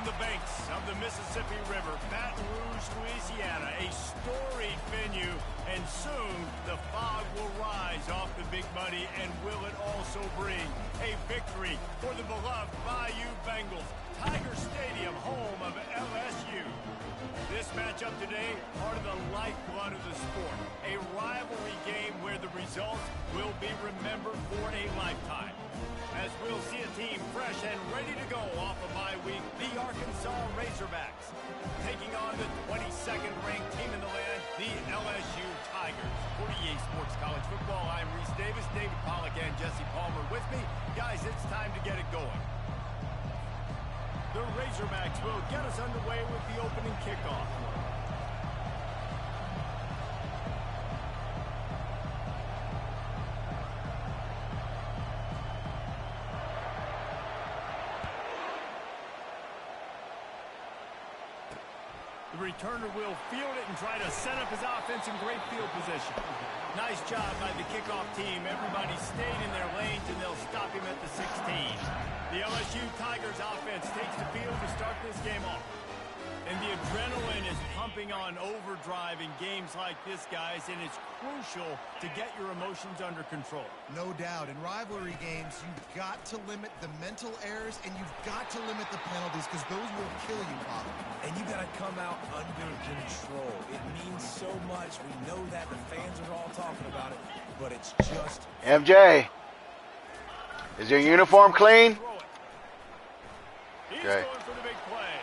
on the banks of the Mississippi River, Baton Rouge, Louisiana, a storied venue, and soon the fog will rise off the Big Muddy, and will it also bring a victory for the beloved Bayou Bengals. Tiger Stadium, home of LSU. This matchup today, part of the lifeblood of the sport, a rivalry game where the results will be remembered for a lifetime. As we'll see a team fresh and ready to go off a bye week, the Arkansas Razorbacks taking on the 22nd ranked team in the land, the LSU Tigers. For EA Sports College Football, I'm Reese Davis, David Pollack and Jesse Palmer with me. Guys, it's time to get it going. The Razorbacks will get us underway with the opening kickoff. The returner will field it and try to set up his offense in great field position. Nice job by the kickoff team. Everybody stayed in their lanes, and they'll stop him at the 16. The LSU Tigers offense takes the field to start this game off. And the adrenaline is pumping on overdrive in games like this, guys, and it's crucial to get your emotions under control. No doubt. In rivalry games, you've got to limit the mental errors, and you've got to limit the penalties, because those will kill you, Pop. And you got to come out under control. It means so much. We know that. The fans are all talking about it, but it's just... MJ, is your uniform clean? He's going for the big play.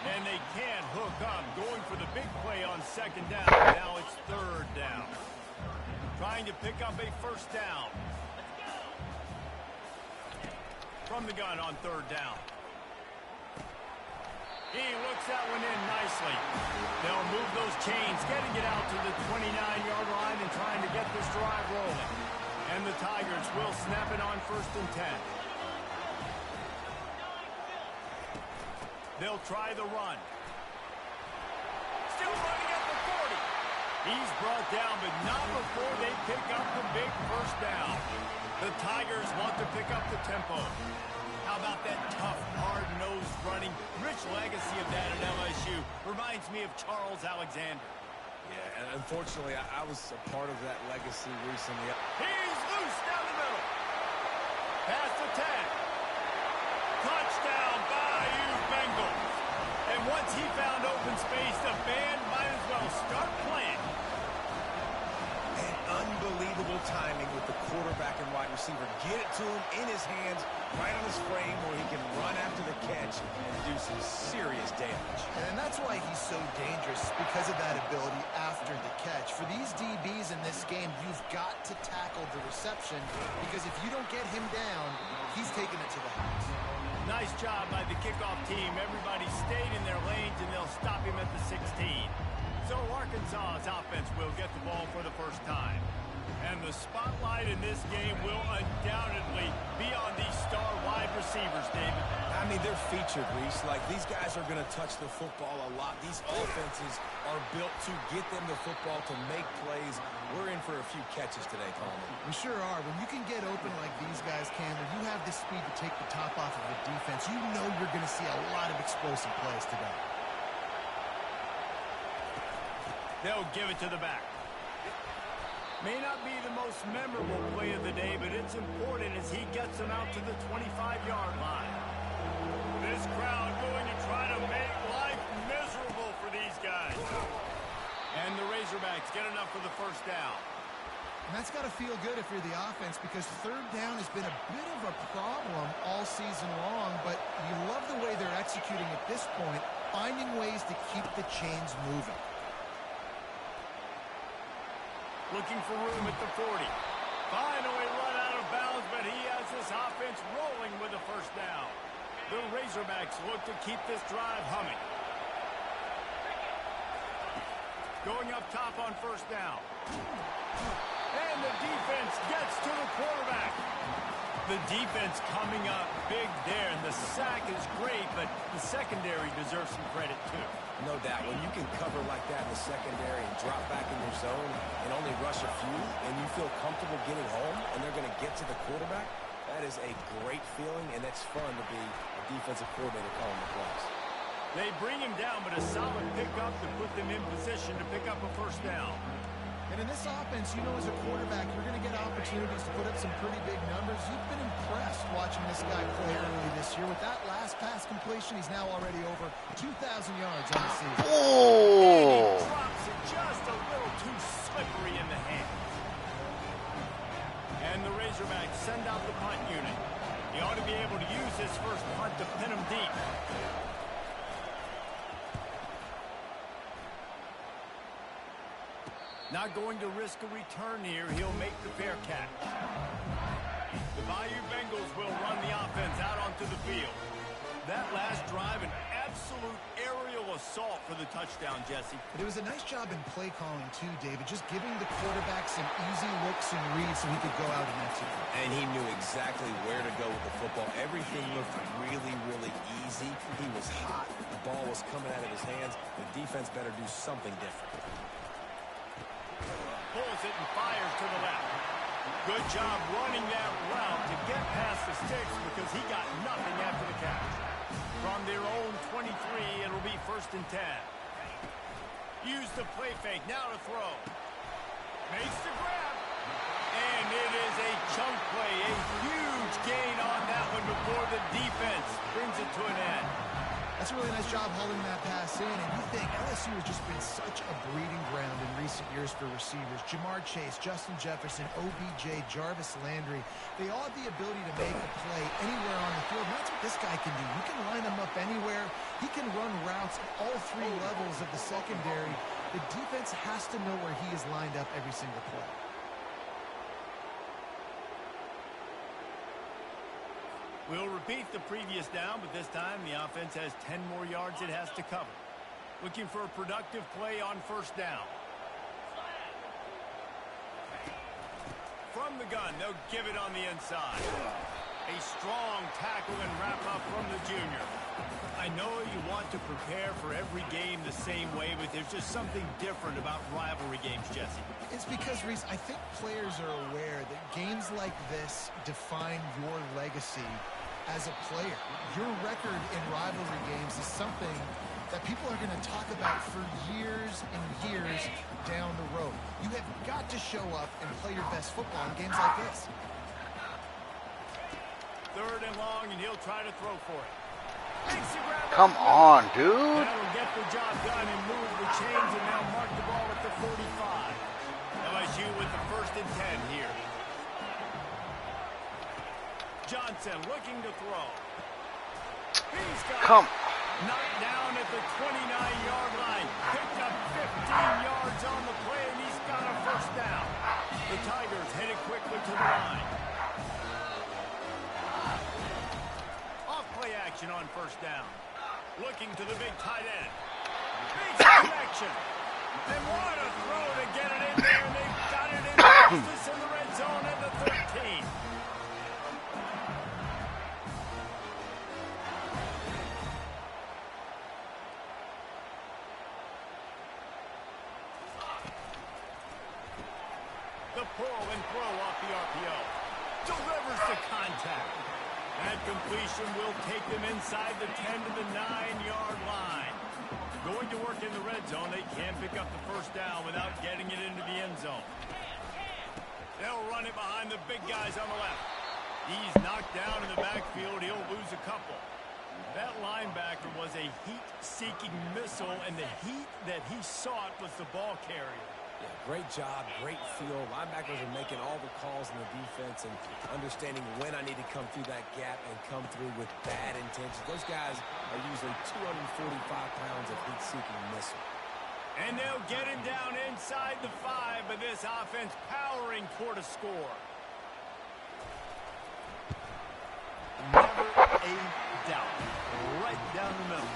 And they can't hook up. Going for the big play on second down. Now it's third down. Trying to pick up a first down. From the gun on third down. He looks that one in nicely. They'll move those chains, getting it out to the 29-yard line and trying to get this drive rolling. And the Tigers will snap it on 1st and 10. They'll try the run. Still running at the 40. He's brought down, but not before they pick up the big first down. The Tigers want to pick up the tempo. How about that tough, hard-nosed running? Rich legacy of that at LSU. Reminds me of Charles Alexander. Yeah, and unfortunately, I was a part of that legacy recently. He's loose down the middle. Past the 10. Touchdown, Bayou Bengals. And once he found open space, the band might as well start playing. And unbelievable timing with the quarterback and wide receiver. Get it to him in his hands, right on his frame, where he can run after the catch and do some serious damage. And that's why he's so dangerous, because of that ability after the catch. For these DBs in this game, you've got to tackle the reception, because if you don't get him down, he's taking it to the house. Nice job by the kickoff team. Everybody stayed in their lanes, and they'll stop him at the 16. So Arkansas's offense will get the ball for the first time. And the spotlight in this game will undoubtedly be on these star wide receivers, David. I mean, they're featured, Reese. Like, these guys are going to touch the football a lot. These offenses are built to get them the football, to make plays. We're in for a few catches today, Palmer. We sure are. When you can get open like these guys can, when you have the speed to take the top off of the defense, you know you're going to see a lot of explosive plays today. They'll give it to the back. May not be the most memorable play of the day, but it's important as he gets them out to the 25-yard line. This crowd going to try to make life miserable for these guys. And the Razorbacks get enough for the first down. And that's got to feel good if you're the offense, because third down has been a bit of a problem all season long, but you love the way they're executing at this point, finding ways to keep the chains moving. Looking for room at the 40. Finally run out of bounds, but he has this offense rolling with a first down. The Razorbacks look to keep this drive humming. Going up top on first down. And the defense gets to the quarterback. The defense coming up big there, and the sack is great, but the secondary deserves some credit too. No doubt. When you can cover like that in the secondary and drop back in your zone and only rush a few, and you feel comfortable getting home, and they're going to get to the quarterback, that is a great feeling, and that's fun to be a the defensive coordinator calling the plays. They bring him down, but a solid pickup to put them in position to pick up a first down. And in this offense, you know, as a quarterback, you're going to get opportunities to put up some pretty big numbers. You've been impressed watching this guy play early this year. With that last pass completion, he's now already over 2,000 yards on the season. Oh! And he drops it just a little too slippery in the hands. And the Razorbacks send out the punt unit. He ought to be able to use this first punt to pin him deep. Not going to risk a return here. He'll make the fair catch. The Bayou Bengals will run the offense out onto the field. That last drive, an absolute aerial assault for the touchdown, Jesse. But it was a nice job in play calling, too, David. Just giving the quarterback some easy looks and reads so he could go out and execute. And he knew exactly where to go with the football. Everything looked really, really easy. He was hot. The ball was coming out of his hands. The defense better do something different. Pulls it and fires to the left. Good job running that route to get past the sticks because he got nothing after the catch. From their own 23, it'll be 1st and 10. Use the play fake, now to throw. Makes the grab. And it is a chunk play, a huge gain on that one before the defense brings it to an end. That's a really nice job holding that pass in, and you think LSU has just been such a breeding ground in recent years for receivers. Jamar Chase, Justin Jefferson, OBJ, Jarvis Landry, they all have the ability to make a play anywhere on the field. And that's what this guy can do. You can line him up anywhere. He can run routes at all 3 levels of the secondary. The defense has to know where he is lined up every single play. We'll repeat the previous down, but this time the offense has 10 more yards it has to cover. Looking for a productive play on 1st down. From the gun, they'll give it on the inside. A strong tackle and wrap up from the junior. I know you want to prepare for every game the same way, but there's just something different about rivalry games, Jesse. It's because, Reese, I think players are aware that games like this define your legacy as a player. Your record in rivalry games is something that people are going to talk about for years and years down the road. You have got to show up and play your best football in games like this. 3rd and long, and he'll try to throw for it. Come on, dude. That'll get the job done and move the chains, and now mark the ball at the 45. LSU with the 1st and 10 here. Johnson looking to throw. He's got knocked down at the 29-yard line. Picked up 15 yards on the play, and he's got a 1st down. The Tigers headed quickly to the line. Off-play action on 1st down. Looking to the big tight end. Big connection. And what a throw to get it in there, and they've got it in justice in the red zone at the 13. The pull and throw off the RPO. Delivers the contact. That completion will take them inside the 10 to the 9-yard line. Going to work in the red zone. They can't pick up the 1st down without getting it into the end zone. They'll run it behind the big guys on the left. He's knocked down in the backfield. He'll lose a couple. That linebacker was a heat-seeking missile, and the heat that he sought was the ball carrier. Yeah, great job, great feel. Linebackers are making all the calls in the defense and understanding when I need to come through that gap and come through with bad intentions. Those guys are usually 245 pounds of heat-seeking missile. And they'll get him down inside the 5, but this offense powering toward a score. Never a doubt. Right down the middle.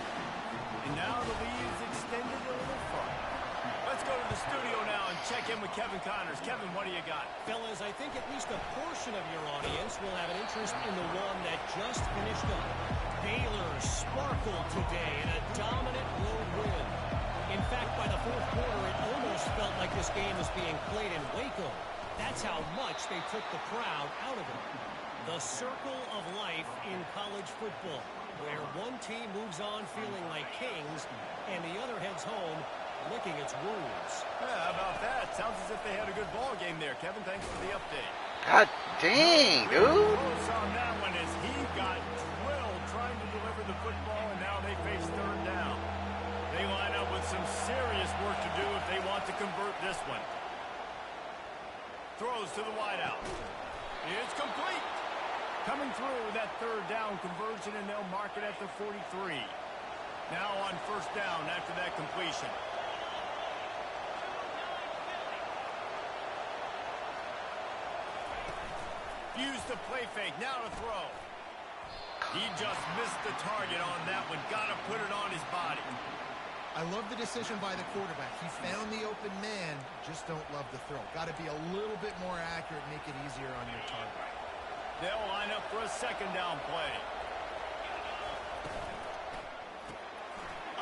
And now the lead is extended a little further. Let's go to the studio now and check in with Kevin Connors. Kevin, what do you got? Fellas, I think at least a portion of your audience will have an interest in the one that just finished up. Baylor sparkled today in a dominant road win. In fact, by the 4th quarter, it almost felt like this game was being played in Waco. That's how much they took the crowd out of it. The circle of life in college football. where one team moves on feeling like kings and the other heads home licking its wounds. Yeah, how about that? Sounds as if they had a good ball game there. Kevin, thanks for the update. God dang, dude. Close on that one as he got drilled trying to deliver the football, and now they face third down. They line up with some serious work to do if they want to convert this one. Throws to the wideout. It's complete. Coming through that third down conversion, and they'll mark it at the 43. Now on first down after that completion. Use the play fake. Now to throw. He just missed the target on that one. Got to put it on his body. I love the decision by the quarterback. He found the open man, just don't love the throw. Got to be a little bit more accurate, make it easier on your target. They'll line up for a second down play.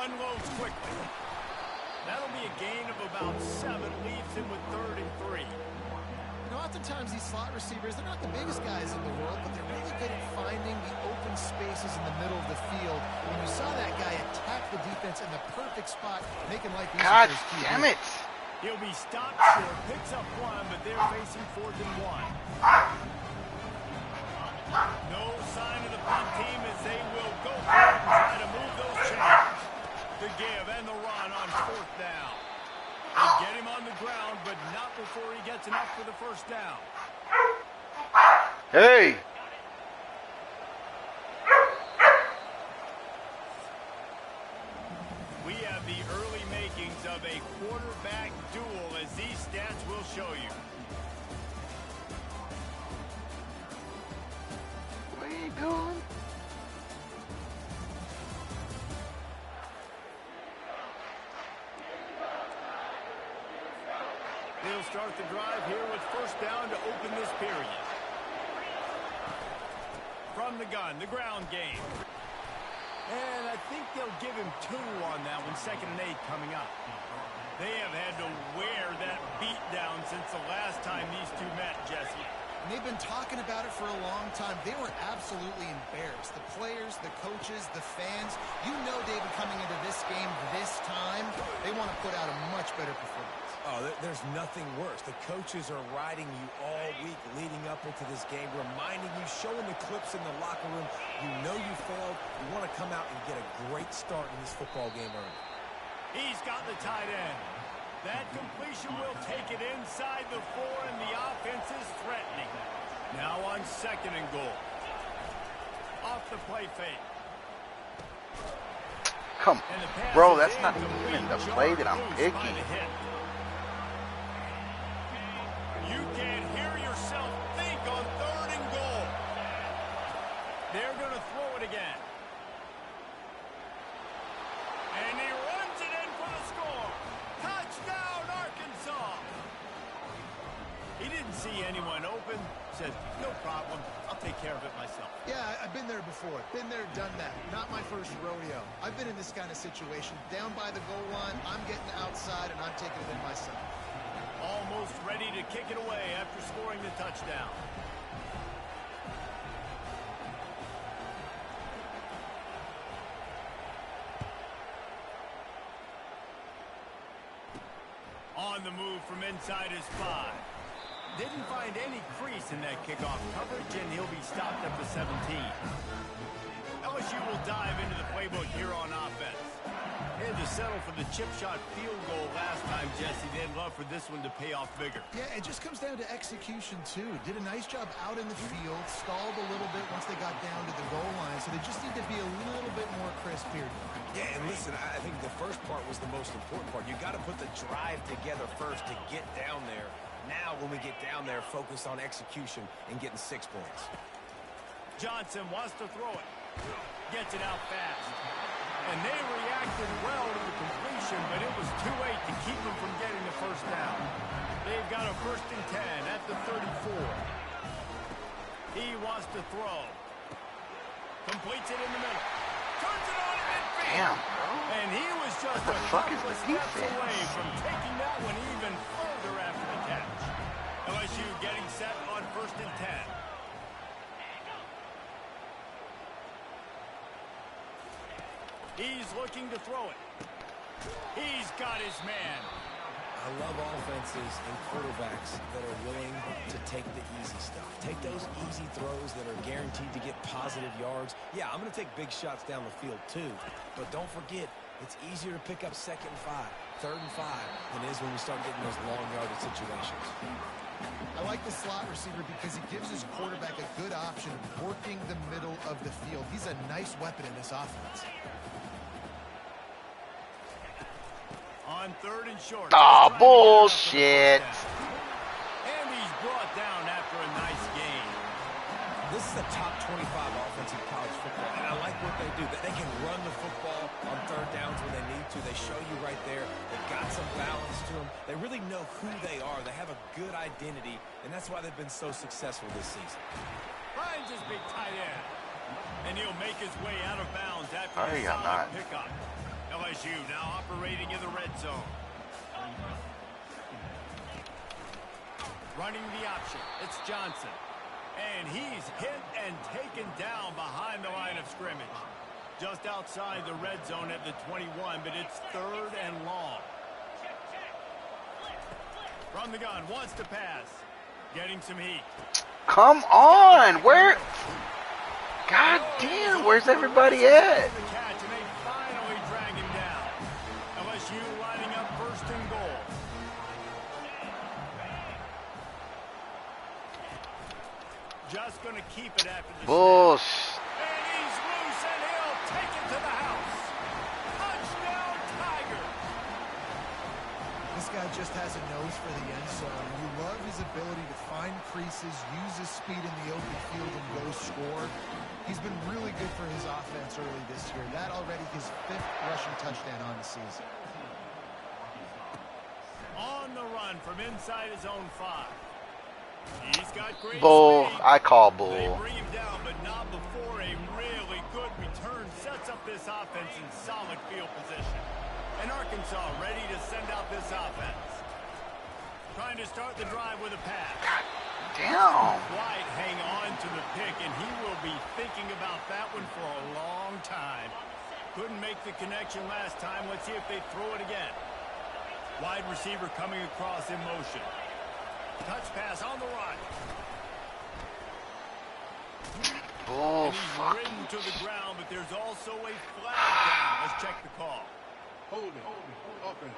Unloads quickly. That'll be a gain of about 7. Leaves him with 3rd and 3. You know, oftentimes these slot receivers, they're not the biggest guys in the world, but they're really good at finding the open spaces in the middle of the field. And you saw that guy attack the defense in the perfect spot, making life easier. God damn it. He'll be stopped short, picks up 1, but they're facing 4th and 1. No sign of the punt team as they will go for it and try to move those chains. The give and the run on 4th down. They get him on the ground, but not before he gets enough for the first down. Hey. We have the early makings of a quarterback duel, as these stats will show you. What are you doing? They'll start the drive here with first down to open this period. From the gun, the ground game. And I think they'll give him 2 on that one, 2nd and 8 coming up. They have had to wear that beat down since the last time these two met, Jesse. And they've been talking about it for a long time. They were absolutely embarrassed. The players, the coaches, the fans. You know, David, coming into this game this time, they want to put out a much better performance. Oh, there's nothing worse. The coaches are riding you all week leading up into this game, reminding you, showing the clips in the locker room. You know you failed. You want to come out and get a great start in this football game early. He's got the tight end. That completion will take it inside the 4, and the offense is threatening. Now on 2nd and goal. Off the play fake. Come, bro, that's not even the play that I'm picking. You can hear yourself think on 3rd and goal. They're going to throw it again. And he runs it in for the score. Touchdown, Arkansas. He didn't see anyone open. Said, no problem. I'll take care of it myself. Yeah, I've been there before. Been there, done that. Not my first rodeo. I've been in this kind of situation. Down by the goal line, I'm getting outside, and I'm taking it in myself. Almost ready to kick it away after scoring the touchdown. On the move from inside his 5. Didn't find any crease in that kickoff coverage, and he'll be stopped at the 17. LSU will dive into the playbook here on offense. They had to settle for the chip shot field goal last time, Jesse. They'd love for this one to pay off bigger. Yeah, it just comes down to execution, too. Did a nice job out in the field, stalled a little bit once they got down to the goal line, so they just need to be a little bit more crisp here. Yeah, and listen, I think the first part was the most important part. You got to put the drive together first to get down there. Now, when we get down there, focus on execution and getting 6 points. Johnson wants to throw it. Gets it out fast. And they reacted well to the completion, but it was too late to keep them from getting the first down. They've got a 1st and 10 at the 34. He wants to throw. Completes it in the middle. Turns it on in midfield. Damn, bro. And he was just What the a fuck is couple of the steps defense? away from taking that one even further after the catch. LSU getting set on 1st and 10. He's looking to throw it. He's got his man. I love offenses and quarterbacks that are willing to take the easy stuff. Take those easy throws that are guaranteed to get positive yards. Yeah, I'm going to take big shots down the field too. But don't forget, it's easier to pick up 2nd and 5, 3rd and 5 than it is when we start getting those long yardage situations. I like the slot receiver because he gives his quarterback a good option of working the middle of the field. He's a nice weapon in this offense. On 3rd and short. Oh, bullshit. And he's brought down after a nice game. This is a top 25 offense in college football, and I like what they do. They can run the football on 3rd downs when they need to. They show you right there. They've got some balance to them. They really know who they are. They have a good identity, and that's why they've been so successful this season. Finds his big tight end. And he'll make his way out of bounds after the solid pickup. LSU now operating in the red zone. Running the option. It's Johnson. And he's hit and taken down behind the line of scrimmage. Just outside the red zone at the 21, but it's 3rd and long. From the gun, wants to pass. Getting some heat. Come on. Where? God damn, where's everybody at? Just going to keep it after the Bullsh. snap. And he's loose, and he'll take it to the house. Touchdown, Tiger. This guy just has a nose for the end zone. You love his ability to find creases, use his speed in the open field, and go score. He's been really good for his offense early this year. That already his 5th rushing touchdown on the season. On the run from inside his own 5. He's got great Bull. speed. I call bull. They bring him down, but not before a really good return sets up this offense in solid field position. And Arkansas ready to send out this offense. Trying to start the drive with a pass. God damn. White hang on to the pick, and he will be thinking about that one for a long time. Couldn't make the connection last time. Let's see if they throw it again. Wide receiver coming across in motion. Touch pass on the run. Bull. And he's ridden to the ground, but there's also a flag down. Let's check the call. Hold it. Offense.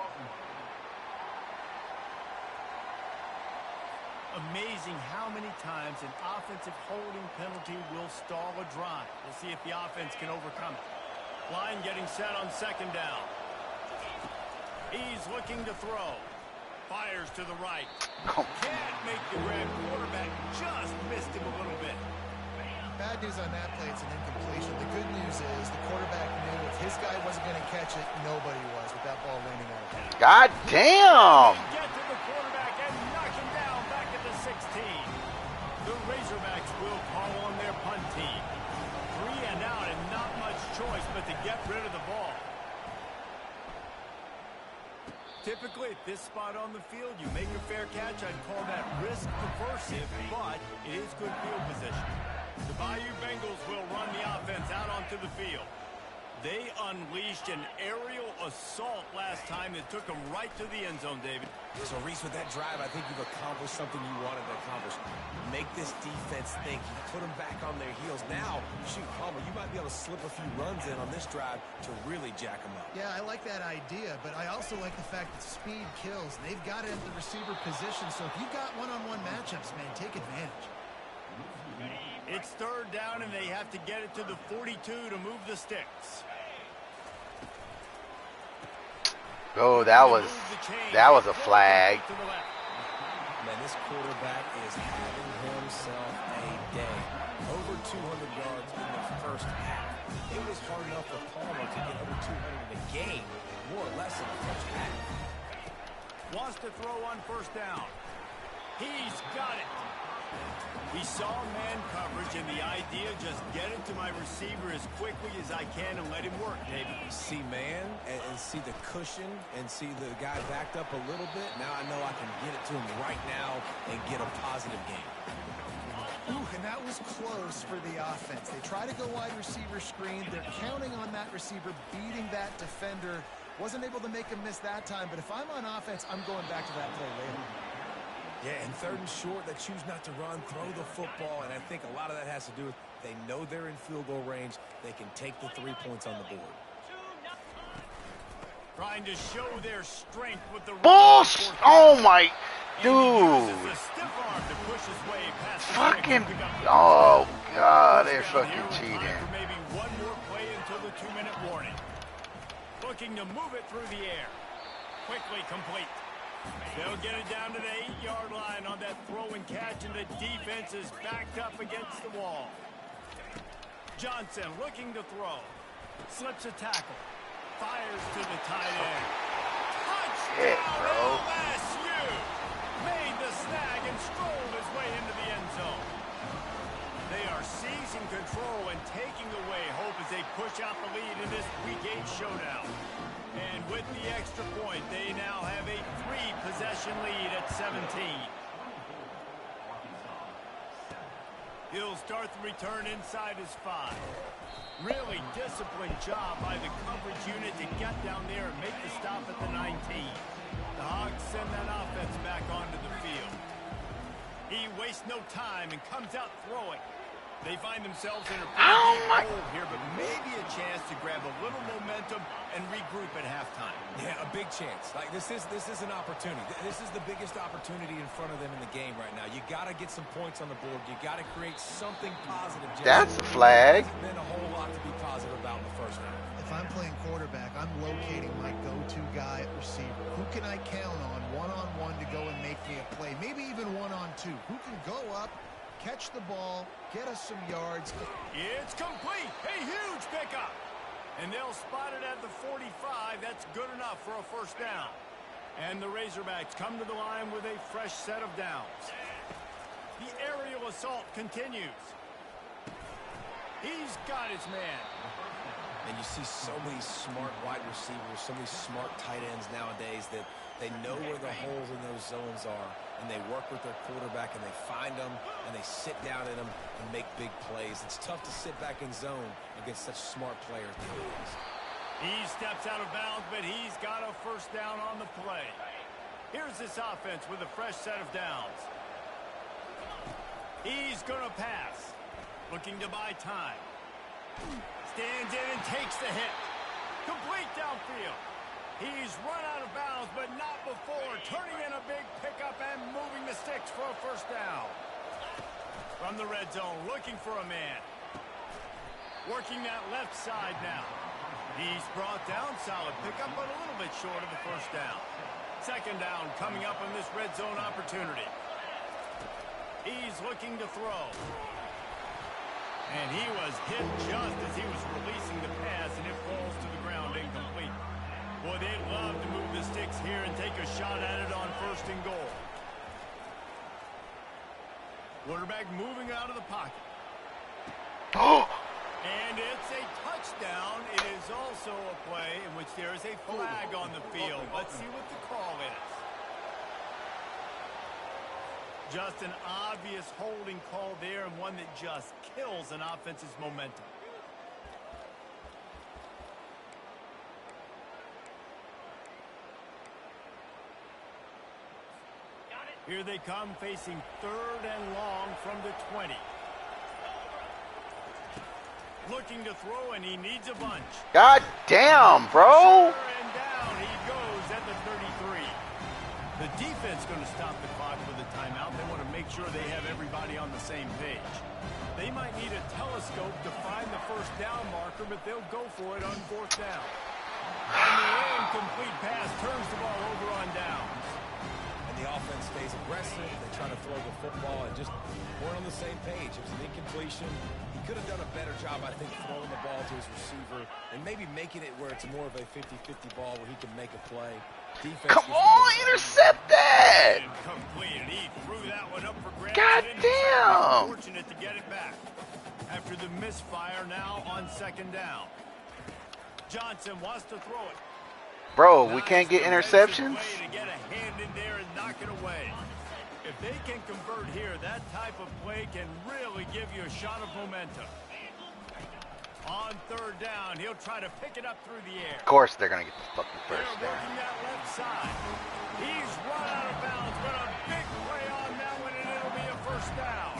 Amazing how many times an offensive holding penalty will stall a drive. We'll see if the offense can overcome it. Line getting set on 2nd down. He's looking to throw. Fires to the right. Can't make the grab. Quarterback just missed him a little bit. Bad news on that play, it's an incompletion. The good news is the quarterback knew if his guy wasn't going to catch it, nobody was with that ball landing on him. God damn. Get to the quarterback and knock him down back at the 16. The Razorbacks will call on their punt team. 3 and out and not much choice but to get rid of the ball. Typically, at this spot on the field, you make a fair catch. I'd call that risk aversive, but it is good field position. The Bayou Bengals will run the offense out onto the field. They unleashed an aerial assault last time that took them right to the end zone, David. So, Reese, with that drive, I think you've accomplished something you wanted to accomplish. Make this defense think. You put them back on their heels. Now, shoot, Palmer, you might be able to slip a few runs in on this drive to really jack them up. Yeah, I like that idea, but I also like the fact that speed kills. They've got it at the receiver position, so if you've got one-on-one matchups, man, take advantage. It's 3rd down, and they have to get it to the 42 to move the sticks. Oh, that was a flag. Man, this quarterback is having himself a day. Over 200 yards in the first half. It was hard enough for Palmer to get over 200 in a game, more or less in the first half. Wants to throw on 1st down. He's got it. He saw man coverage, and the idea, just get it to my receiver as quickly as I can and let him work, David. See man and see the cushion and see the guy backed up a little bit. Now I know I can get it to him right now and get a positive game. Ooh, and that was close for the offense. They try to go wide receiver screen. They're counting on that receiver beating that defender. Wasn't able to make him miss that time, but if I'm on offense, I'm going back to that play later. Yeah, and 3rd and short, they choose not to run, throw the football, and I think a lot of that has to do with they know they're in field goal range. They can take the 3 points on the board. Trying to show their strength with the Bullshit! Oh my, dude! Fucking! Oh God, they're fucking cheating. Maybe one more play until the 2-minute warning. Looking to move it through the air. Quickly complete. They'll get it down to the 8-yard line on that throw and catch, and the defense is backed up against the wall. Johnson looking to throw. Slips a tackle. Fires to the tight end. Touchdown LSU! Made the snag and strolled his way into the end zone. They are seizing control and taking away hope as they push out the lead in this Week 8 showdown. And with the extra point, they now have a 3-possession lead at 17. He'll start the return inside his 5. Really disciplined job by the coverage unit to get down there and make the stop at the 19. The Hogs send that offense back onto the field. He wastes no time and comes out throwing. They find themselves in a pretty deep hole here, but maybe a chance to grab a little momentum and regroup at halftime. Yeah, a big chance. Like this is an opportunity. This is the biggest opportunity in front of them in the game right now. You got to get some points on the board. You got to create something positive. That's a flag. There's been a whole lot to be positive about in the first half. If I'm playing quarterback, I'm locating my go-to guy at receiver. Who can I count on one-on-one to go and make me a play? Maybe even one-on-two. Who can go up, catch the ball, get us some yards. It's complete. A huge pickup. And they'll spot it at the 45. That's good enough for a first down. And the Razorbacks come to the line with a fresh set of downs. The aerial assault continues. He's got his man. And you see so many smart wide receivers, so many smart tight ends nowadays that they know where the holes in those zones are, and they work with their quarterback, and they find them, and they sit down in them and make big plays. It's tough to sit back in zone against such smart players nowadays. He steps out of bounds, but he's got a first down on the play. Here's this offense with a fresh set of downs. He's going to pass. Looking to buy time. Stands in and takes the hit. Complete downfield. He's run out of bounds, but not before. Turning in a big pickup and moving the sticks for a first down. From the red zone, looking for a man. Working that left side now. He's brought down, solid pickup, but a little bit short of the first down. Second down coming up on this red zone opportunity. He's looking to throw. And he was hit just as he was releasing the pass, and it falls to the ground incomplete. Boy, they'd love to move the sticks here and take a shot at it on first and goal. Quarterback moving out of the pocket. And it's a touchdown. It is also a play in which there is a flag on the field. Let's see what the call is. Just an obvious holding call there, and one that just kills an offense's momentum. Here they come, facing 3rd and long from the 20. Looking to throw, and he needs a bunch. God damn, bro. And down he goes at the 33. The defense going to stop the clock with a timeout. They want to make sure they have everybody on the same page. They might need a telescope to find the first down marker, but they'll go for it on 4th down. And the incomplete pass turns the ball over on downs. And the offense stays aggressive. They try to throw the football and just weren't on the same page. It was an incompletion. He could have done a better job, I think, throwing the ball to his receiver and maybe making it where it's more of a 50-50 ball where he can make a play. Defense, come on, intercept that! Incomplete, and he threw that one up for grabs. God damn! Fortunate to get it back. After the misfire, now on 2nd down. Johnson wants to throw it. Bro, we can't get interceptions? To get a hand in there and knock it away. If they can convert here, that type of play can really give you a shot of momentum. On third down, he'll try to pick it up through the air. Of course they're going to get the fucking first They're down. working that left side. He's run out of bounds, but a big play on that one, and it'll be a first down.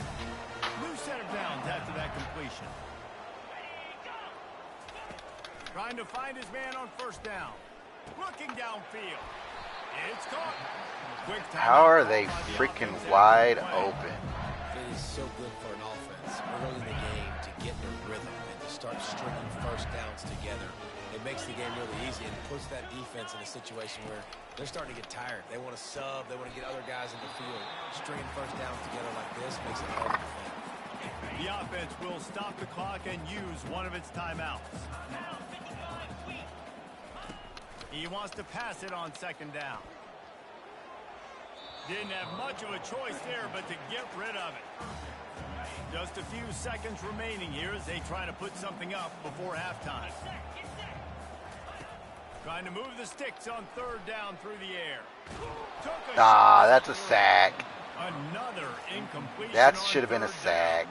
New set of downs after that completion. Trying to find his man on first down. Looking downfield. It's caught. Quick time. How are they freaking wide open? It is so good for an offense early in the game to get their rhythm and to start stringing first downs together. It makes the game really easy and puts that defense in a situation where they're starting to get tired. They want to sub. They want to get other guys in the field. Stringing first downs together like this makes it hard to defend. The offense will stop the clock and use one of its timeouts. He wants to pass it on second down. Didn't have much of a choice there, but to get rid of it. Just a few seconds remaining here as they try to put something up before halftime. Trying to move the sticks on third down through the air. That's a sack. Another incompletion. That should have been a sack.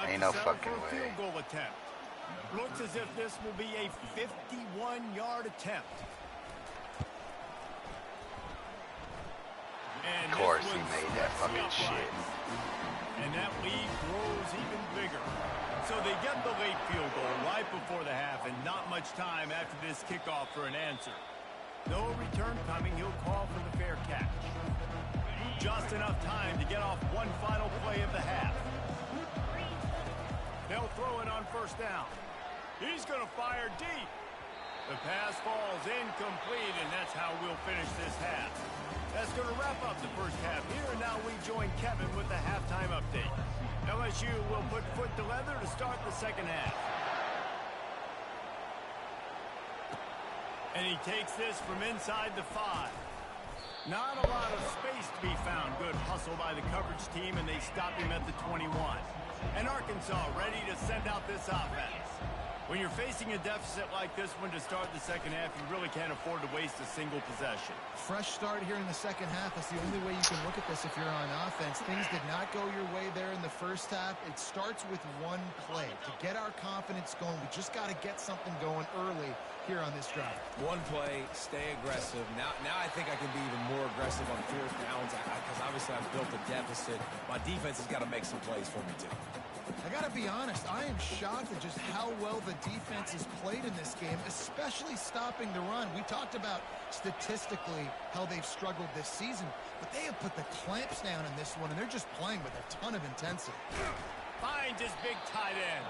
Ain't no fucking way. Field goal attempt. Looks as if this will be a 51-yard attempt. And Of course he made that fucking shit. And that lead grows even bigger. So they get the late field goal right before the half and not much time after this kickoff for an answer. No return coming. He'll call for the fair catch. Just enough time to get off one final play of the half. They'll throw it on first down. He's going to fire deep. The pass falls incomplete, and that's how we'll finish this half. That's going to wrap up the first half here, and now we join Kevin with the halftime update. LSU will put foot to leather to start the second half. And he takes this from inside the 5. Not a lot of space to be found. Good hustle by the coverage team, and they stop him at the 21. And Arkansas ready to send out this offense. When you're facing a deficit like this one to start the second half, you really can't afford to waste a single possession. Fresh start here in the second half. That's the only way you can look at this if you're on offense. Things did not go your way there in the first half. It starts with one play. To get our confidence going, we just got to get something going early here on this drive. One play, stay aggressive. Now I think I can be even more aggressive on fourth downs because obviously I've built a deficit. My defense has got to make some plays for me too. I got to be honest, I am shocked at just how well the defense has played in this game, especially stopping the run. We talked about statistically how they've struggled this season, but they have put the clamps down in this one, and they're just playing with a ton of intensity. Finds his big tight end.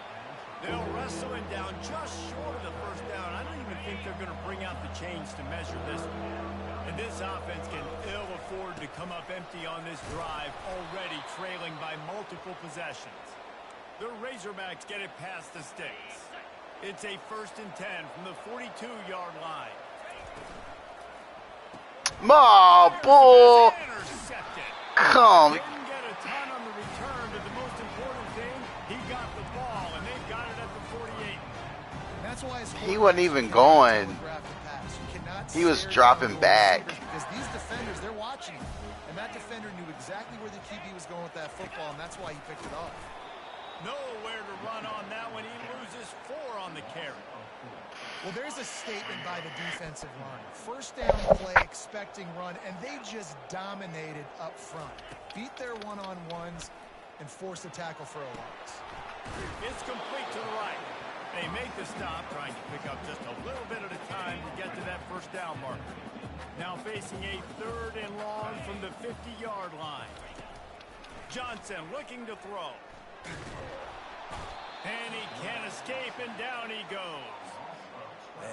They'll wrestle him down just short of the first down. I don't even think they're going to bring out the chains to measure this one. And this offense can ill afford to come up empty on this drive, already trailing by multiple possessions. The Razorbacks get it past the sticks. It's a 1st and 10 from the 42-yard line. Ma, bull. Come. Didn't get a ton on the return, but the most important thing, he got the ball, and they've got it at the 48. That's why He wasn't even going. He was dropping back. Because these defenders, they're watching him. And that defender knew exactly where the QB was going with that football, and that's why he picked it off. Nowhere to run on that one. He loses 4 on the carry. Well, there's a statement by the defensive line. First down play, expecting run, and they just dominated up front. Beat their one-on-ones and forced a tackle for a loss. It's complete to the right. They make the stop, trying to pick up just a little bit at a time to get to that first down marker. Now facing a 3rd and long from the 50-yard line. Johnson looking to throw. And he can't escape, and down he goes.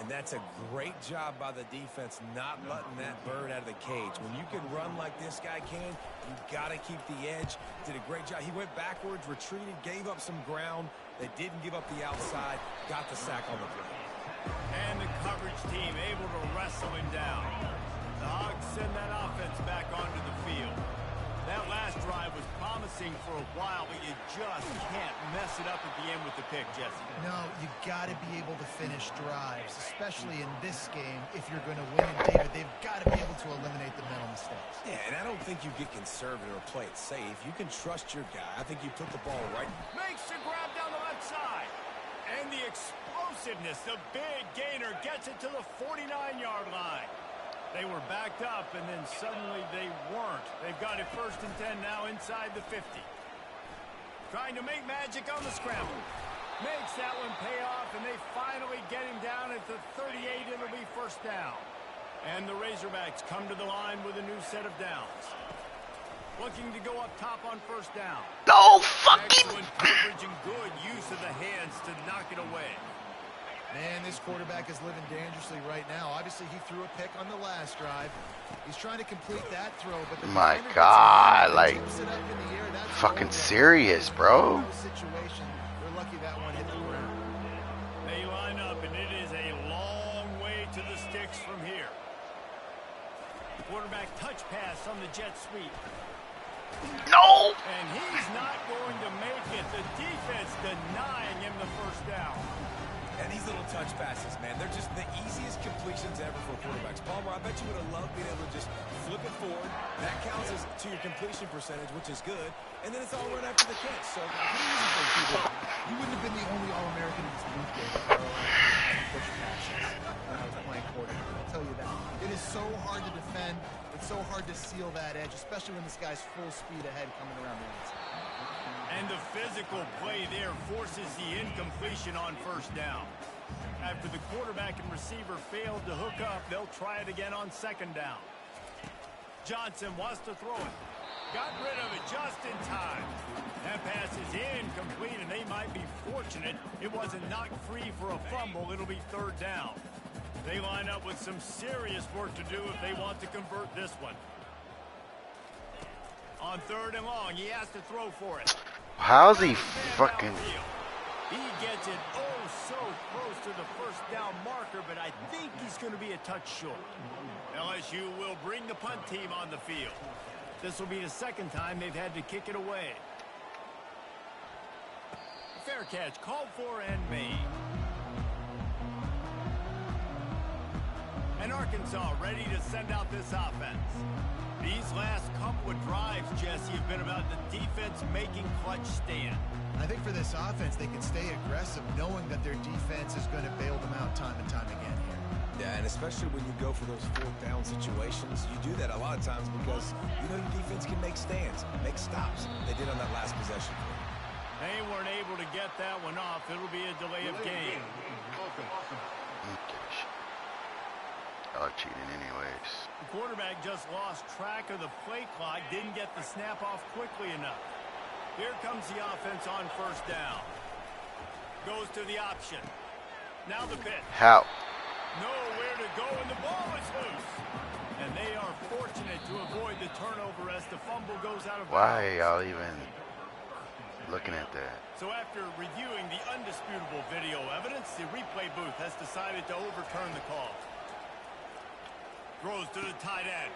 And that's a great job by the defense not letting that bird out of the cage. When you can run like this guy can, you've got to keep the edge. Did a great job. He went backwards, retreated, gave up some ground. They didn't give up the outside, got the sack on the play. And the coverage team able to wrestle him down. The Hogs send that offense back onto the field. That last drive was promising pressing for a while, but you just can't mess it up at the end with the pick, Jesse. No, you got to be able to finish drives, especially in this game. If you're going to win, David, they've got to be able to eliminate the mental mistakes. Yeah, and I don't think you get conservative or play it safe. You can trust your guy. I think you put the ball right. Makes the grab down the left side. And the explosiveness, the big gainer gets it to the 49-yard line. They were backed up, and then suddenly they weren't. They've got it 1st and 10 now inside the 50. Trying to make magic on the scramble. Makes that one pay off, and they finally get him down at the 38. It'll be 1st down. And the Razorbacks come to the line with a new set of downs. Looking to go up top on 1st down. No fucking. Excellent coverage and good use of the hands to knock it away. Man, this quarterback is living dangerously right now. Obviously, he threw a pick on the last drive. He's trying to complete that throw, but the My God, like, fucking serious, bro. Situation. They're lucky that one hit the ground. They line up, and it is a long way to the sticks from here. Quarterback touch pass on the jet sweep. No. And he's not going to make it. The defense denying him the 1st down. And these little touch passes, man, they're just the easiest completions ever for quarterbacks. Palmer, I bet you would have loved being able to just flip it forward. That counts as to your completion percentage, which is good. And then it's all run after the catch. So pretty easy for you. You wouldn't have been the only All-American in this booth game push passes when I was playing quarterback. I'll tell you that. It is so hard to defend. It's so hard to seal that edge, especially when this guy's full speed ahead coming around the outside. And the physical play there forces the incompletion on 1st down. After the quarterback and receiver failed to hook up, they'll try it again on 2nd down. Johnson wants to throw it. Got rid of it just in time. That pass is incomplete, and they might be fortunate it wasn't knocked free for a fumble. It'll be 3rd down. They line up with some serious work to do if they want to convert this one. On 3rd and long, he has to throw for it. How's he fucking? He gets it so close to the 1st down marker, but I think he's going to be a touch short. LSU will bring the punt team on the field. This will be the 2nd time they've had to kick it away. Fair catch called for and made. And Arkansas ready to send out this offense. These last couple of drives, Jesse, have been about the defense making clutch stand. I think for this offense, they can stay aggressive knowing that their defense is going to bail them out time and time again here. Yeah, and especially when you go for those 4th down situations, you do that a lot of times because you know your defense can make stands, make stops. They did on that last possession. They weren't able to get that one off. It'll be a delay of game. Y'all cheating anyways. The quarterback just lost track of the play clock, didn't get the snap off quickly enough. Here comes the offense on 1st down. Goes to the option. Now the pitch. How? Nowhere to go, and the ball is loose. And they are fortunate to avoid the turnover as the fumble goes out of bounds. Why are y'all even looking at that? So after reviewing the undisputable video evidence, the replay booth has decided to overturn the call. Throws to the tight end.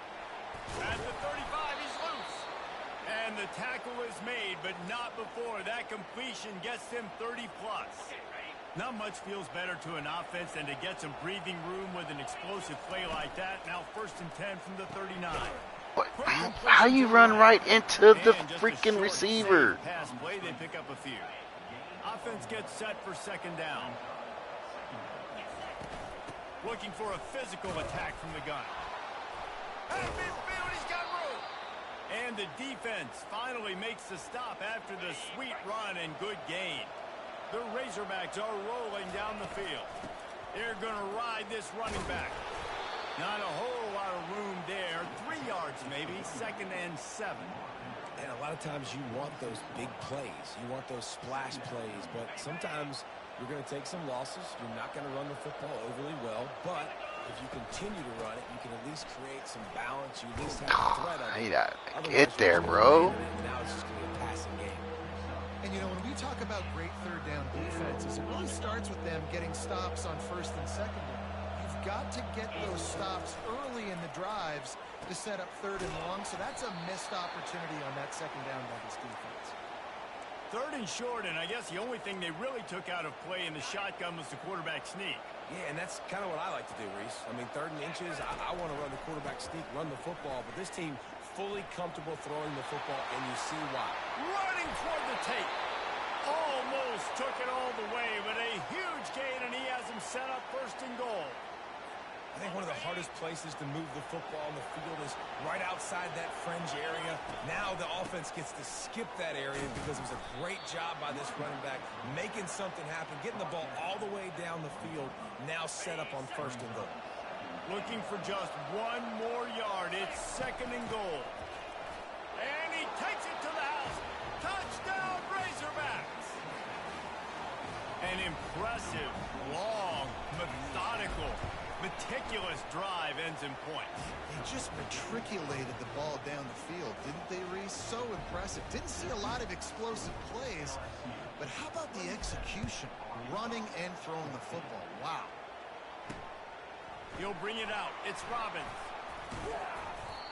At the 35, he's loose. And the tackle is made, but not before. That completion gets them 30-plus. Not much feels better to an offense than to get some breathing room with an explosive play like that. Now 1st and 10 from the 39. What? How you run right into the freaking receiver? Pass play, they pick up a few. Offense gets set for 2nd down. Looking for a physical attack from the gun. At midfield, he's got room. And the defense finally makes the stop after the sweet run and good gain. The Razorbacks are rolling down the field. They're going to ride this running back. Not a whole lot of room there. 3 yards maybe, 2nd and 7. And a lot of times you want those big plays. You want those splash plays. But sometimes you're going to take some losses. You're not going to run the football overly well. But if you continue to run it, you can at least create some balance. You at least have a threat of it. Get there, bro. Now it's just going to be a passing game. And, you know, when we talk about great 3rd down defenses, it really starts with them getting stops on 1st and 2nd down. You've got to get those stops early in the the drives to set up 3rd and long, so that's a missed opportunity on that 2nd down by this defense. 3rd and short, and I guess the only thing they really took out of play in the shotgun was the quarterback sneak. Yeah, and that's kind of what I like to do, Reese. I mean, 3rd and inches, I want to run the quarterback sneak, run the football, but this team fully comfortable throwing the football, and you see why. Running toward the tape. Almost took it all the way, but a huge gain, and he has him set up 1st and goal. I think one of the hardest places to move the football on the field is right outside that fringe area. Now the offense gets to skip that area because it was a great job by this running back, making something happen, getting the ball all the way down the field, now set up on 1st and goal. Looking for just 1 more yard. It's 2nd and goal. And he takes it to the house. Touchdown, Razorbacks. An impressive, long, methodical, meticulous drive ends in points. They just matriculated the ball down the field, didn't they, Reese? So impressive. Didn't see a lot of explosive plays, but how about the execution? Running and throwing the football. Wow. He'll bring it out. It's Robbins.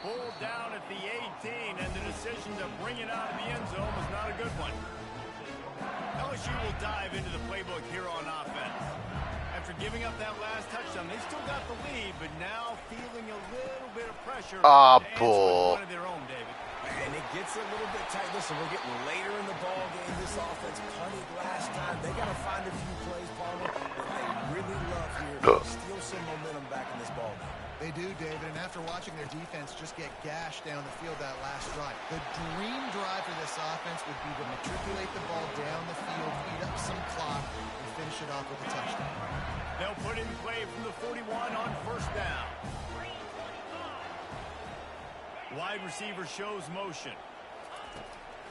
Pulled down at the 18, and the decision to bring it out of the end zone was not a good one. LSU will dive into the playbook here on offense. After giving up that last touchdown, they still got the lead, but now feeling a little bit of pressure. Ah, to answer with bull. one of their own, David. And it gets a little bit tight. Listen, we're getting later in the ball game. This offense punted last time. They got to find a few plays, Palmer, that they really love here. Steal some momentum back in this ball game. They do, David, and after watching their defense just get gashed down the field that last drive, the dream drive for this offense would be to matriculate the ball down the field, eat up some clock, and finish it off with a touchdown. They'll put in play from the 41 on 1st down. Wide receiver shows motion.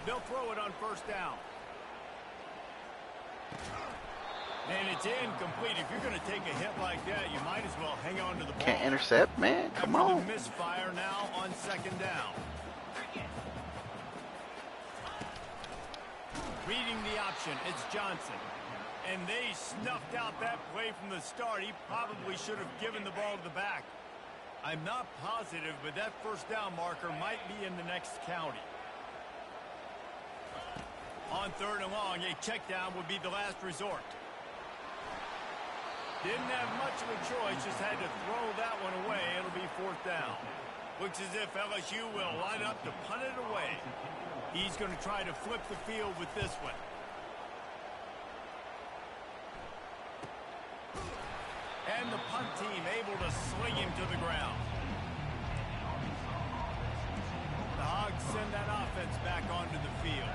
They'll throw it on 1st down. And it's incomplete. If you're going to take a hit like that, you might as well hang on to the ball. Can't intercept, man. Come After on. the misfire now on 2nd down. Reading the option, it's Johnson. And they snuffed out that play from the start. He probably should have given the ball to the back. I'm not positive, but that 1st down marker might be in the next county. On 3rd and long, a check down would be the last resort. Didn't have much of a choice, just had to throw that one away. It'll be 4th down. Looks as if LSU will line up to punt it away. He's going to try to flip the field with this one. And the punt team able to sling him to the ground. The Hogs send that offense back onto the field.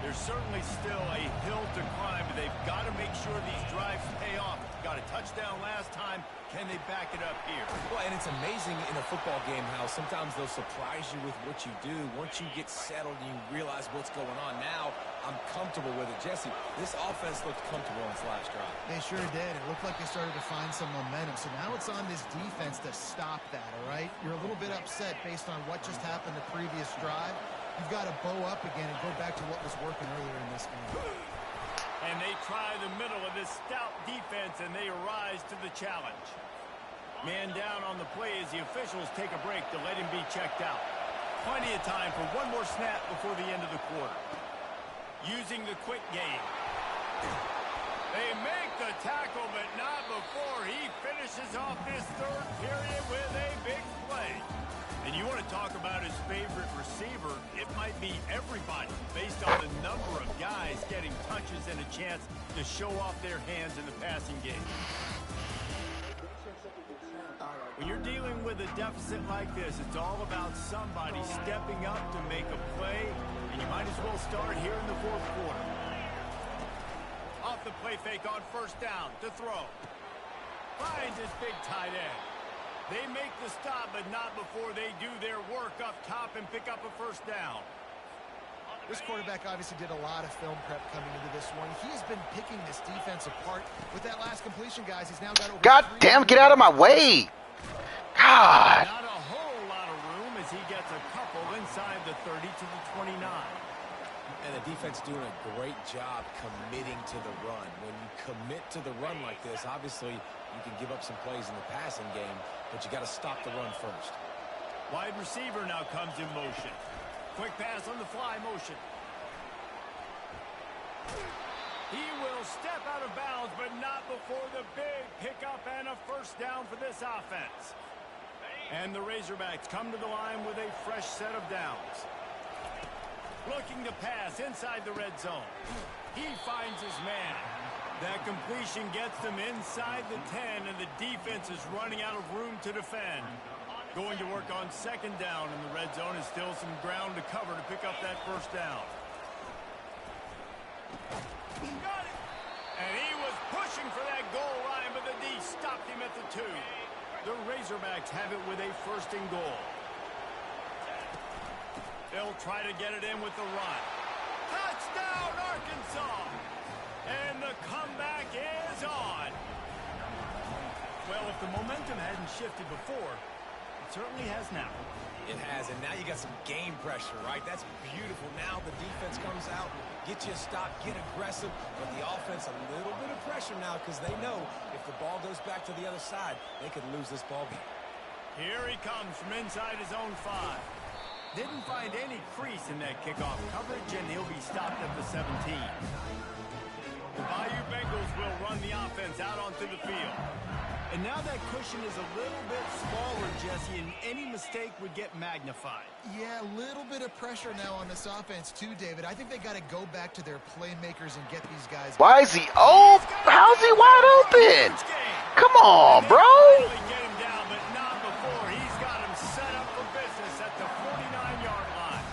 There's certainly still a hill to climb, but they've got to make sure these drives pay off. Got a touchdown last time. Can they back it up here? Well, and it's amazing in a football game how sometimes they'll surprise you with what you do. Once you get settled and you realize what's going on, now I'm comfortable with it. Jesse, this offense looked comfortable on its last drive. They sure did. It looked like they started to find some momentum. So now it's on this defense to stop that, all right? You're a little bit upset based on what just happened the previous drive. You've got to bow up again and go back to what was working earlier in this game. And they try the middle of this stout defense, and they rise to the challenge. Man down on the play as the officials take a break to let him be checked out. Plenty of time for one more snap before the end of the quarter. Using the quick game. They make the tackle, but not before he finishes off this 3rd period with a big play. And you want to talk about his favorite receiver, it might be everybody based on the number of guys getting touches and a chance to show off their hands in the passing game. When you're dealing with a deficit like this, it's all about somebody stepping up to make a play, and you might as well start here in the 4th quarter. Off the play fake on 1st down to throw. Finds his big tight end. They make the stop, but not before they do their work up top and pick up a 1st down. This quarterback obviously did a lot of film prep coming into this one. He's been picking this defense apart. With that last completion, guys, he's now got over... God damn, get out of my way. God. Not a whole lot of room as he gets a couple inside the 30 to the 29. And the defense doing a great job committing to the run. When you commit to the run like this, obviously you can give up some plays in the passing game, but you got to stop the run first. Wide receiver now comes in motion. Quick pass on the fly motion. He will step out of bounds, but not before the big pickup and a first down for this offense. And the Razorbacks come to the line with a fresh set of downs. Looking to pass inside the red zone. He finds his man. That completion gets them inside the 10, and the defense is running out of room to defend. Going to work on second down in the red zone is still some ground to cover to pick up that first down. Got it. And he was pushing for that goal line, but the D stopped him at the 2. The Razorbacks have it with a first and goal. They'll try to get it in with the run. Touchdown, Arkansas! And the comeback is on. Well, if the momentum hadn't shifted before, it certainly has now. It has, and now you got some game pressure, right? That's beautiful. Now the defense comes out, get you a stop, get aggressive, but the offense a little bit of pressure now because they know if the ball goes back to the other side, they could lose this ball game. Here he comes from inside his own 5. Didn't find any crease in that kickoff coverage, and he'll be stopped at the 17. The Bayou Bengals will run the offense out onto the field. And now that cushion is a little bit smaller, Jesse, and any mistake would get magnified. Yeah, a little bit of pressure now on this offense too, David. I think they got to go back to their playmakers and get these guys. Why is he open? How's he wide open? Come on, bro. Get him down, but not before. He's got him set up for business at the 49-yard line.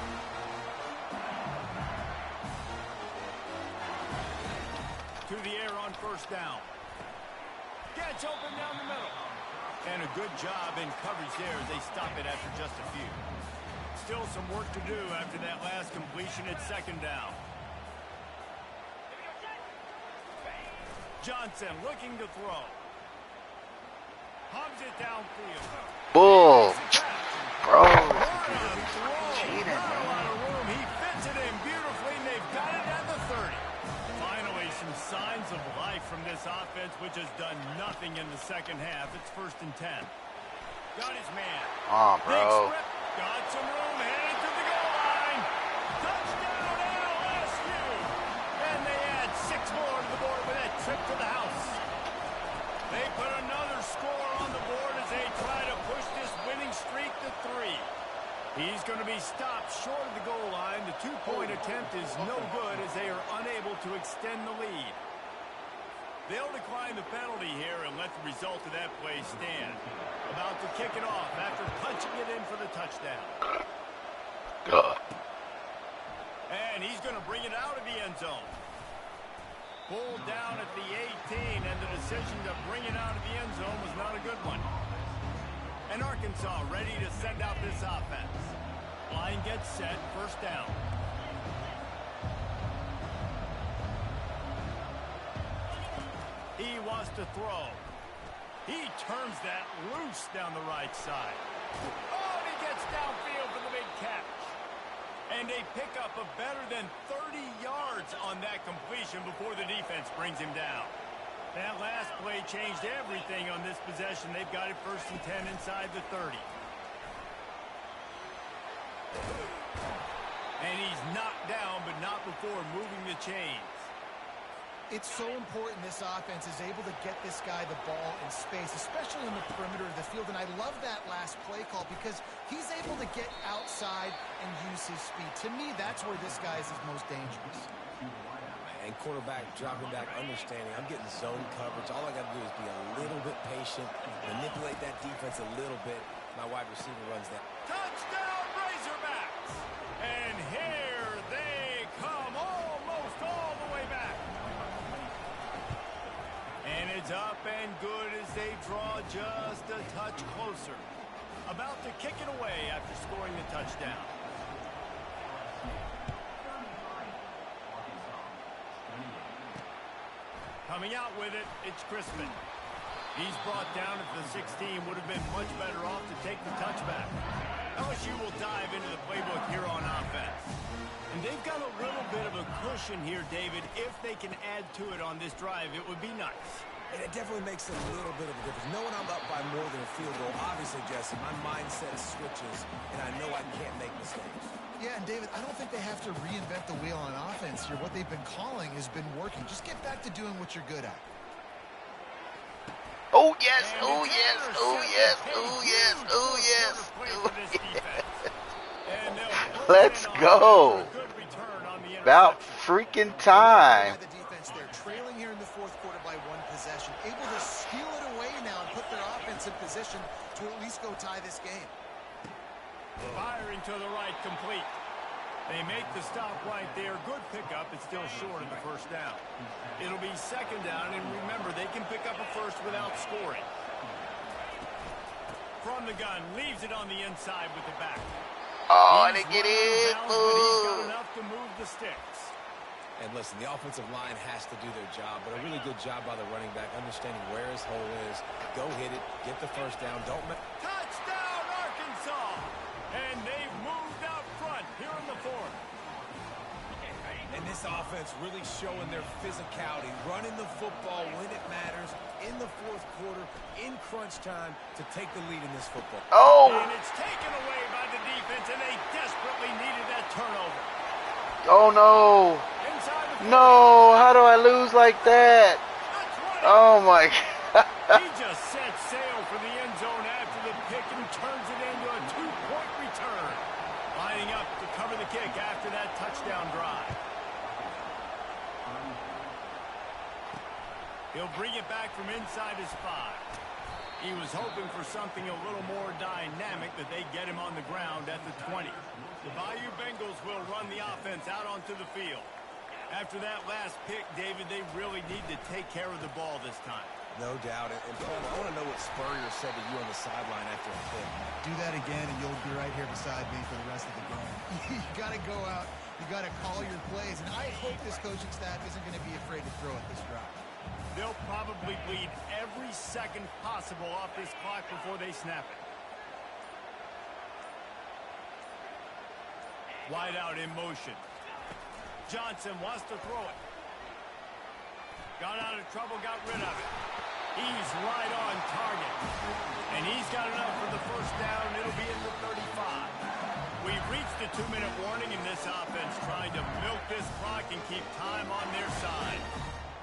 To the air on first down. Gets open down the middle. And a good job in coverage there as they stop it after just a few. Still some work to do after that last completion at second down. Johnson looking to throw. Hubs it downfield. Bull. Bro. Cheating, man. He fits it in beautifully, and they've got it at the 30. Finally, some signs of life from this offense, which has done nothing in the second half. It's first and 10. Got his man. Oh, bro. Got some room, headed to the goal line. Touchdown, LSU. And they add 6 more to the board with that trip to the house. They put another score on the board as they try to push this winning streak to 3. He's going to be stopped short of the goal line. The 2-point attempt is no good as they are unable to extend the lead. They'll decline the penalty here and let the result of that play stand. About to kick it off after punching it in for the touchdown. And he's going to bring it out of the end zone. Pulled down at the 18, and the decision to bring it out of the end zone was not a good one. And Arkansas ready to send out this offense. Line gets set, first down. He wants to throw. He turns that loose down the right side. Oh, and he gets downfield for the big catch. And a pickup of better than 30 yards on that completion before the defense brings him down. That last play changed everything on this possession. They've got it first and 10 inside the 30. And he's knocked down, but not before moving the chains. It's so important this offense is able to get this guy the ball in space, especially in the perimeter of the field. And I love that last play call because he's able to get outside and use his speed. To me, that's where this guy is his most dangerous. And quarterback dropping back, understanding I'm getting zone coverage. All I got to do is be a little bit patient, manipulate that defense a little bit. My wide receiver runs that. Touchdown, Razorbacks! And here they come, almost all the way back. And it's up and good as they draw just a touch closer. About to kick it away after scoring the touchdown. Coming out with it, it's Crispin. He's brought down at the 16. Would have been much better off to take the touchback. LSU will dive into the playbook here on offense. And they've got a little bit of a cushion here, David. If they can add to it on this drive, it would be nice. And it definitely makes a little bit of a difference. Knowing I'm up by more than a field goal, obviously, Jesse, my mindset switches, and I know I can't make mistakes. Yeah, and David, I don't think they have to reinvent the wheel on offense here. What they've been calling has been working. Just get back to doing what you're good at. Oh, yes, oh, yes, oh, yes, oh, yes, oh, yes. Oh, yes. Let's go. About freaking time. The defense there, trailing here in the fourth quarter by one possession, able to steal it away now and put their offense in position to at least go tie this game. Firing to the right, complete. They make the stop right there. Good pickup. It's still short of the first down. It'll be second down, and remember, they can pick up a first without scoring. From the gun, leaves it on the inside with the back. Oh, and they get it. But he's got enough to move the sticks. And listen, the offensive line has to do their job, but a really good job by the running back, understanding where his hole is. Go hit it, get the first down. Touchdown, Arkansas! And they've moved out front here in the fourth. And this offense really showing their physicality, running the football when it matters, in the fourth quarter, in crunch time, to take the lead in this football. Oh! And it's taken away by the defense, and they desperately needed that turnover. Oh, no. No, how do I lose like that? Oh, my God. He just set sail for the end zone after the pick and turns it into a two-point return. Lining up to cover the kick after that touchdown drive. He'll bring it back from inside his 5. He was hoping for something a little more dynamic, that they get him on the ground at the 20. The Bayou Bengals will run the offense out onto the field. After that last pick, David, they really need to take care of the ball this time. No doubt. And Paul, I want to know what Spurrier said to you on the sideline after a pick. Do that again, and you'll be right here beside me for the rest of the game. You got to go out. You got to call your plays. And I hope this coaching staff isn't going to be afraid to throw at this drive. They'll probably bleed every second possible off this clock before they snap it. Wide out in motion. Johnson wants to throw it. Got out of trouble, got rid of it. He's right on target. And he's got enough for the first down. It'll be in the 35. We've reached the 2-minute warning in this offense, trying to milk this clock and keep time on their side.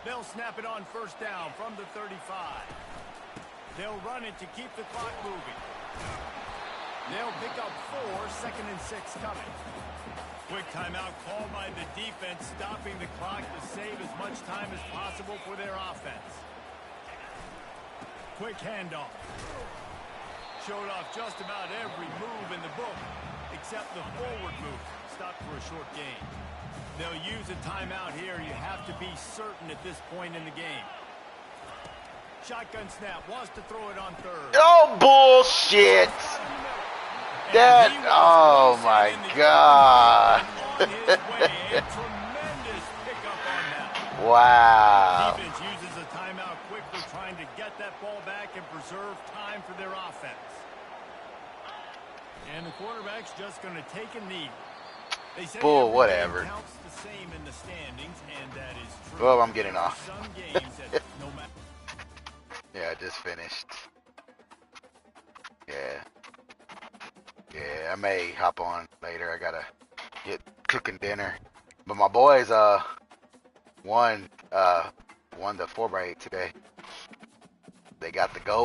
They'll snap it on first down from the 35. They'll run it to keep the clock moving. They'll pick up 4, 2nd and 6 coming. Quick timeout called by the defense, stopping the clock to save as much time as possible for their offense. Quick handoff. Showed off just about every move in the book, except the forward move. Stopped for a short gain. They'll use a timeout here. You have to be certain at this point in the game. Shotgun snap. Wants to throw it on third. Oh, bullshit. That, oh, my God. Wow. Defense uses a timeout quickly, trying to get that ball back and preserve time for their offense. And the quarterback's just going to take a knee. They say bull, whatever. Counts the same in the standings, and that is true. Well, I'm getting off. Some games that no matter. Yeah, I just finished. Yeah. Yeah, I may hop on later. I gotta get cooking dinner. But my boys won the 4x8 today. They got the gold.